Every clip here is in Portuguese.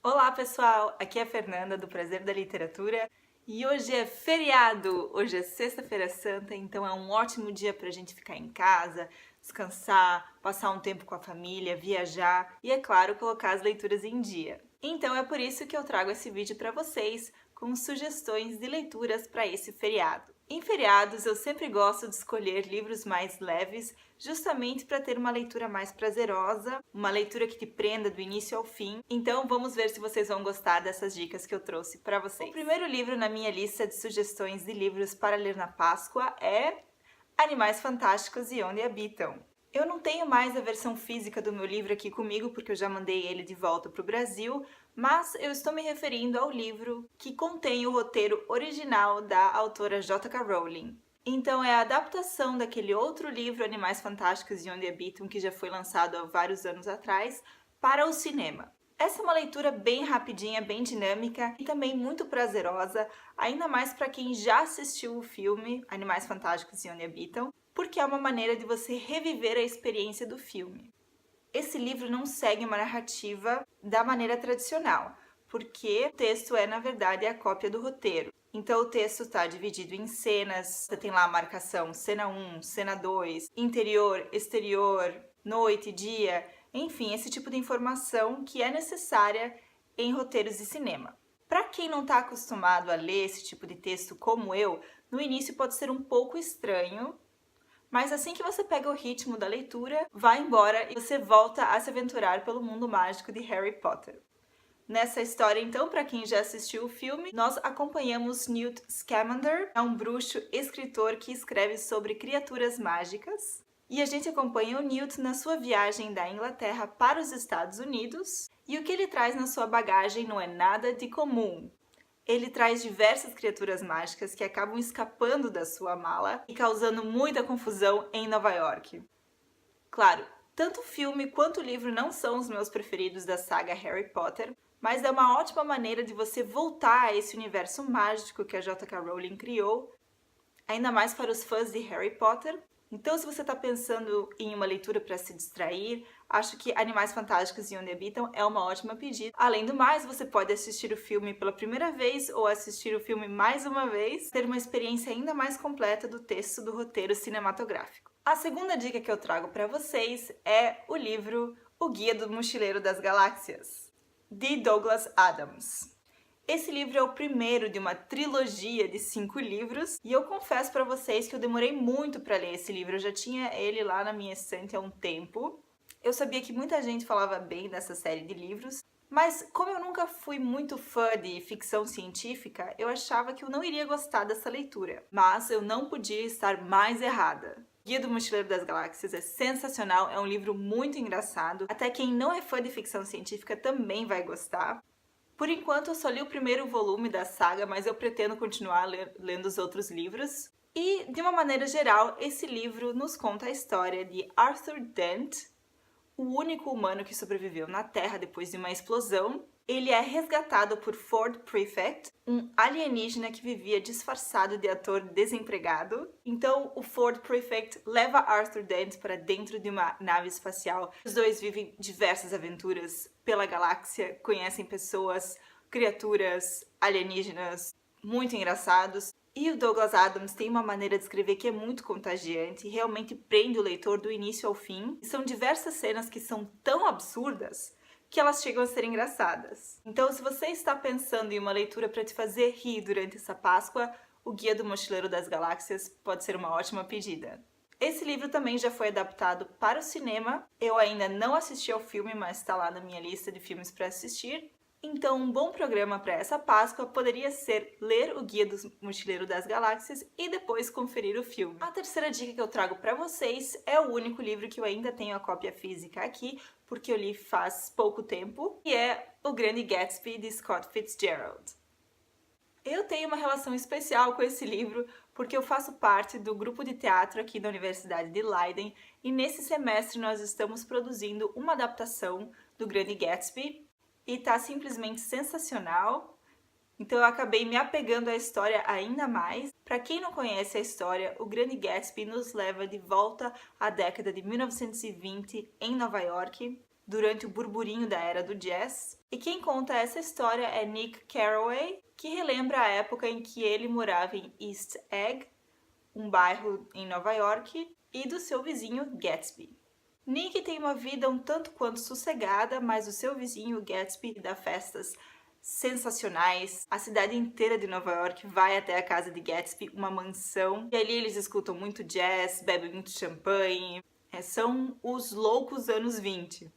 Olá pessoal, aqui é a Fernanda do Prazer da Literatura e hoje é feriado, hoje é sexta-feira santa, então é um ótimo dia para a gente ficar em casa, descansar, passar um tempo com a família, viajar e, é claro, colocar as leituras em dia. Então é por isso que eu trago esse vídeo para vocês com sugestões de leituras para esse feriado. Em feriados eu sempre gosto de escolher livros mais leves, justamente para ter uma leitura mais prazerosa, uma leitura que te prenda do início ao fim. Então vamos ver se vocês vão gostar dessas dicas que eu trouxe para vocês. O primeiro livro na minha lista de sugestões de livros para ler na Páscoa é Animais Fantásticos e Onde Habitam. Eu não tenho mais a versão física do meu livro aqui comigo, porque eu já mandei ele de volta para o Brasil, mas eu estou me referindo ao livro que contém o roteiro original da autora J.K. Rowling. Então é a adaptação daquele outro livro, Animais Fantásticos e Onde Habitam, que já foi lançado há vários anos atrás, para o cinema. Essa é uma leitura bem rapidinha, bem dinâmica e também muito prazerosa, ainda mais para quem já assistiu o filme Animais Fantásticos e Onde Habitam, porque é uma maneira de você reviver a experiência do filme. Esse livro não segue uma narrativa da maneira tradicional, porque o texto é, na verdade, a cópia do roteiro. Então o texto está dividido em cenas, você tem lá a marcação cena 1, cena 2, interior, exterior, noite, dia, enfim, esse tipo de informação que é necessária em roteiros de cinema. Para quem não está acostumado a ler esse tipo de texto como eu, no início pode ser um pouco estranho, mas assim que você pega o ritmo da leitura, vai embora e você volta a se aventurar pelo mundo mágico de Harry Potter. Nessa história, então, para quem já assistiu o filme, nós acompanhamos Newt Scamander, é um bruxo escritor que escreve sobre criaturas mágicas. E a gente acompanha o Newt na sua viagem da Inglaterra para os Estados Unidos. E o que ele traz na sua bagagem não é nada de comum. Ele traz diversas criaturas mágicas que acabam escapando da sua mala e causando muita confusão em Nova York. Claro, tanto o filme quanto o livro não são os meus preferidos da saga Harry Potter, mas é uma ótima maneira de você voltar a esse universo mágico que a J.K. Rowling criou, ainda mais para os fãs de Harry Potter. Então, se você está pensando em uma leitura para se distrair, acho que Animais Fantásticos e Onde Habitam é uma ótima pedida. Além do mais, você pode assistir o filme pela primeira vez ou assistir o filme mais uma vez, ter uma experiência ainda mais completa do texto do roteiro cinematográfico. A segunda dica que eu trago para vocês é o livro O Guia do Mochileiro das Galáxias, de Douglas Adams. Esse livro é o primeiro de uma trilogia de 5 livros e eu confesso para vocês que eu demorei muito para ler esse livro. Eu já tinha ele lá na minha estante há um tempo. Eu sabia que muita gente falava bem dessa série de livros, mas como eu nunca fui muito fã de ficção científica, eu achava que eu não iria gostar dessa leitura. Mas eu não podia estar mais errada. Guia do Mochileiro das Galáxias é sensacional, é um livro muito engraçado. Até quem não é fã de ficção científica também vai gostar. Por enquanto eu só li o primeiro volume da saga, mas eu pretendo continuar lendo os outros livros. E, de uma maneira geral, esse livro nos conta a história de Arthur Dent, o único humano que sobreviveu na Terra depois de uma explosão. Ele é resgatado por Ford Prefect, um alienígena que vivia disfarçado de ator desempregado. Então, o Ford Prefect leva Arthur Dent para dentro de uma nave espacial. Os dois vivem diversas aventuras pela galáxia, conhecem pessoas, criaturas, alienígenas muito engraçados. E o Douglas Adams tem uma maneira de escrever que é muito contagiante, realmente prende o leitor do início ao fim. E são diversas cenas que são tão absurdas que elas chegam a ser engraçadas. Então, se você está pensando em uma leitura para te fazer rir durante essa Páscoa, o Guia do Mochileiro das Galáxias pode ser uma ótima pedida. Esse livro também já foi adaptado para o cinema. Eu ainda não assisti ao filme, mas está lá na minha lista de filmes para assistir. Então, um bom programa para essa Páscoa poderia ser ler o Guia do Mochileiro das Galáxias e depois conferir o filme. A terceira dica que eu trago para vocês é o único livro que eu ainda tenho a cópia física aqui, porque eu li faz pouco tempo, e é O Grande Gatsby, de Scott Fitzgerald. Eu tenho uma relação especial com esse livro porque eu faço parte do grupo de teatro aqui da Universidade de Leiden e nesse semestre nós estamos produzindo uma adaptação do Grande Gatsby e tá simplesmente sensacional. Então eu acabei me apegando à história ainda mais. Para quem não conhece a história, O Grande Gatsby nos leva de volta à década de 1920 em Nova York. durante o burburinho da era do jazz. E quem conta essa história é Nick Carraway, que relembra a época em que ele morava em East Egg, um bairro em Nova York, e do seu vizinho Gatsby. Nick tem uma vida um tanto quanto sossegada, mas o seu vizinho Gatsby dá festas sensacionais. A cidade inteira de Nova York vai até a casa de Gatsby, uma mansão, e ali eles escutam muito jazz, bebem muito champanhe. São os loucos anos 20.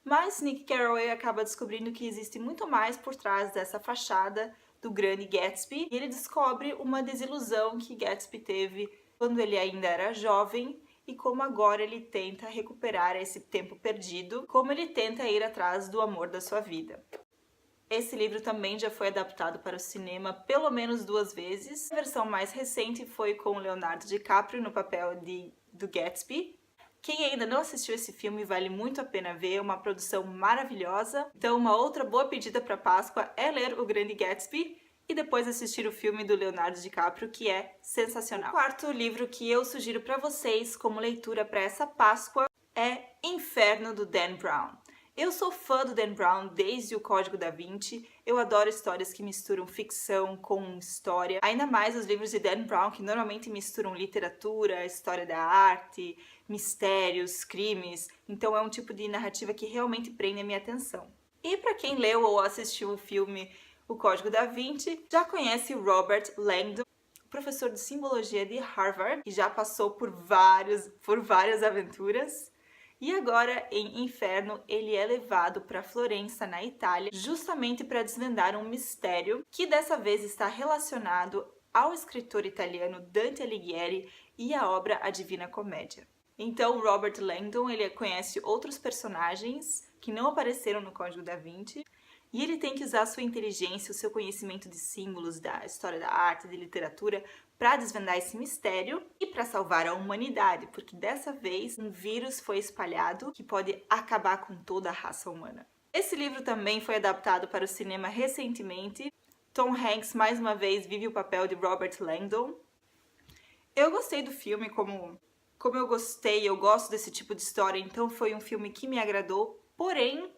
Mas Nick Carraway acaba descobrindo que existe muito mais por trás dessa fachada do grande Gatsby, e ele descobre uma desilusão que Gatsby teve quando ele ainda era jovem e como agora ele tenta recuperar esse tempo perdido, como ele tenta ir atrás do amor da sua vida. Esse livro também já foi adaptado para o cinema pelo menos 2 vezes. A versão mais recente foi com Leonardo DiCaprio no papel do Gatsby. Quem ainda não assistiu esse filme vale muito a pena ver, é uma produção maravilhosa. Então uma outra boa pedida para Páscoa é ler O Grande Gatsby e depois assistir o filme do Leonardo DiCaprio, que é sensacional. O quarto livro que eu sugiro para vocês como leitura para essa Páscoa é Inferno, do Dan Brown. Eu sou fã do Dan Brown desde o Código da Vinci. Eu adoro histórias que misturam ficção com história. Ainda mais os livros de Dan Brown, que normalmente misturam literatura, história da arte, mistérios, crimes. Então é um tipo de narrativa que realmente prende a minha atenção. E para quem leu ou assistiu o filme O Código da Vinci, já conhece Robert Langdon, professor de simbologia de Harvard, que já passou por várias aventuras. E agora, em Inferno, ele é levado para Florença, na Itália, justamente para desvendar um mistério que dessa vez está relacionado ao escritor italiano Dante Alighieri e à obra A Divina Comédia. Então, Robert Langdon, ele conhece outros personagens que não apareceram no Código da Vinci, e ele tem que usar sua inteligência, o seu conhecimento de símbolos, da história da arte, de literatura, para desvendar esse mistério e para salvar a humanidade, porque dessa vez um vírus foi espalhado que pode acabar com toda a raça humana. Esse livro também foi adaptado para o cinema recentemente. Tom Hanks mais uma vez vive o papel de Robert Langdon. Eu gostei do filme, como eu gosto desse tipo de história, então foi um filme que me agradou, porém,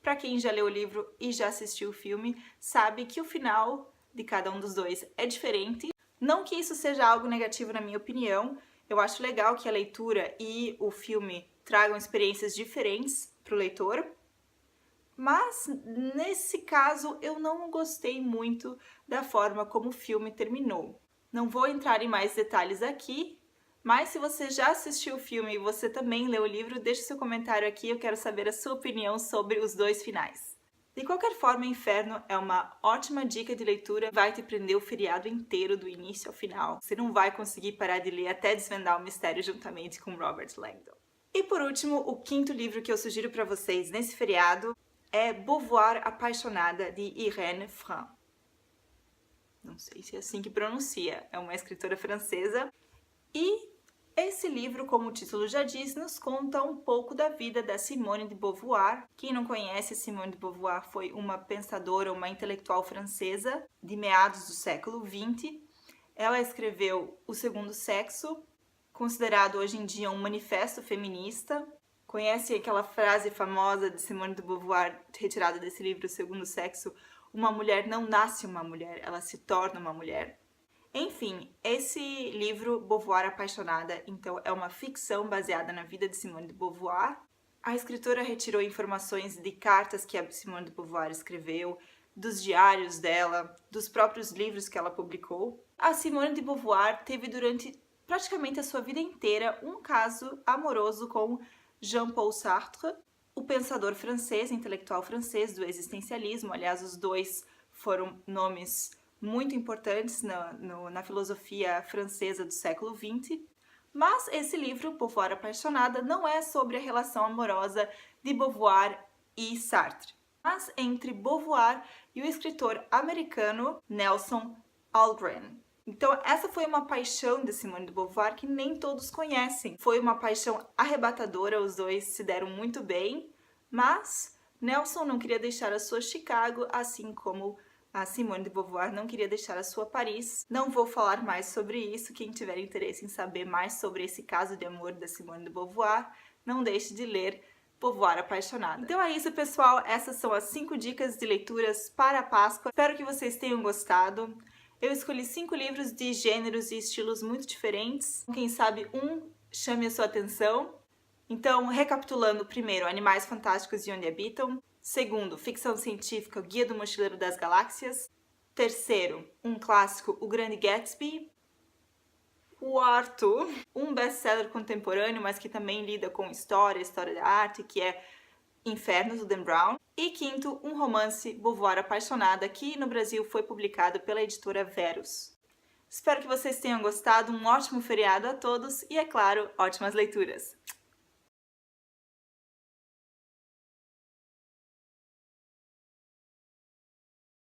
para quem já leu o livro e já assistiu o filme, sabe que o final de cada um dos dois é diferente. Não que isso seja algo negativo na minha opinião, eu acho legal que a leitura e o filme tragam experiências diferentes para o leitor, mas nesse caso eu não gostei muito da forma como o filme terminou. Não vou entrar em mais detalhes aqui, mas se você já assistiu o filme e você também leu o livro, deixe seu comentário aqui, eu quero saber a sua opinião sobre os dois finais. De qualquer forma, Inferno é uma ótima dica de leitura, vai te prender o feriado inteiro, do início ao final. Você não vai conseguir parar de ler até desvendar o mistério juntamente com Robert Langdon. E por último, o quinto livro que eu sugiro para vocês nesse feriado é Beauvoir Apaixonada, de Irène Front. Não sei se é assim que pronuncia, é uma escritora francesa. E esse livro, como o título já diz, nos conta um pouco da vida da Simone de Beauvoir. Quem não conhece, Simone de Beauvoir foi uma pensadora, uma intelectual francesa de meados do século XX. Ela escreveu O Segundo Sexo, considerado hoje em dia um manifesto feminista. Conhece aquela frase famosa de Simone de Beauvoir, retirada desse livro, O Segundo Sexo? Uma mulher não nasce uma mulher, ela se torna uma mulher. Enfim, esse livro, Beauvoir Apaixonada, então é uma ficção baseada na vida de Simone de Beauvoir. A escritora retirou informações de cartas que a Simone de Beauvoir escreveu, dos diários dela, dos próprios livros que ela publicou. A Simone de Beauvoir teve durante praticamente a sua vida inteira um caso amoroso com Jean-Paul Sartre, o pensador francês, intelectual francês do existencialismo. Aliás, os dois foram nomes muito importantes na filosofia francesa do século XX. Mas esse livro, Beauvoir Apaixonada, não é sobre a relação amorosa de Beauvoir e Sartre, mas entre Beauvoir e o escritor americano Nelson Algren. Então essa foi uma paixão de Simone de Beauvoir que nem todos conhecem. Foi uma paixão arrebatadora, os dois se deram muito bem, mas Nelson não queria deixar a sua Chicago, assim como a Simone de Beauvoir não queria deixar a sua Paris. Não vou falar mais sobre isso. Quem tiver interesse em saber mais sobre esse caso de amor da Simone de Beauvoir, não deixe de ler Beauvoir Apaixonada. Então é isso, pessoal. Essas são as 5 dicas de leituras para a Páscoa. Espero que vocês tenham gostado. Eu escolhi 5 livros de gêneros e estilos muito diferentes. Quem sabe um chame a sua atenção. Então, recapitulando, primeiro, Animais Fantásticos e Onde Habitam. Segundo, ficção científica, O Guia do Mochileiro das Galáxias. Terceiro, um clássico, O Grande Gatsby. Quarto, um best-seller contemporâneo, mas que também lida com história da arte, que é Infernos, do Dan Brown. E quinto, um romance, Beauvoir Apaixonada, que no Brasil foi publicado pela editora Verus. Espero que vocês tenham gostado, um ótimo feriado a todos e, é claro, ótimas leituras!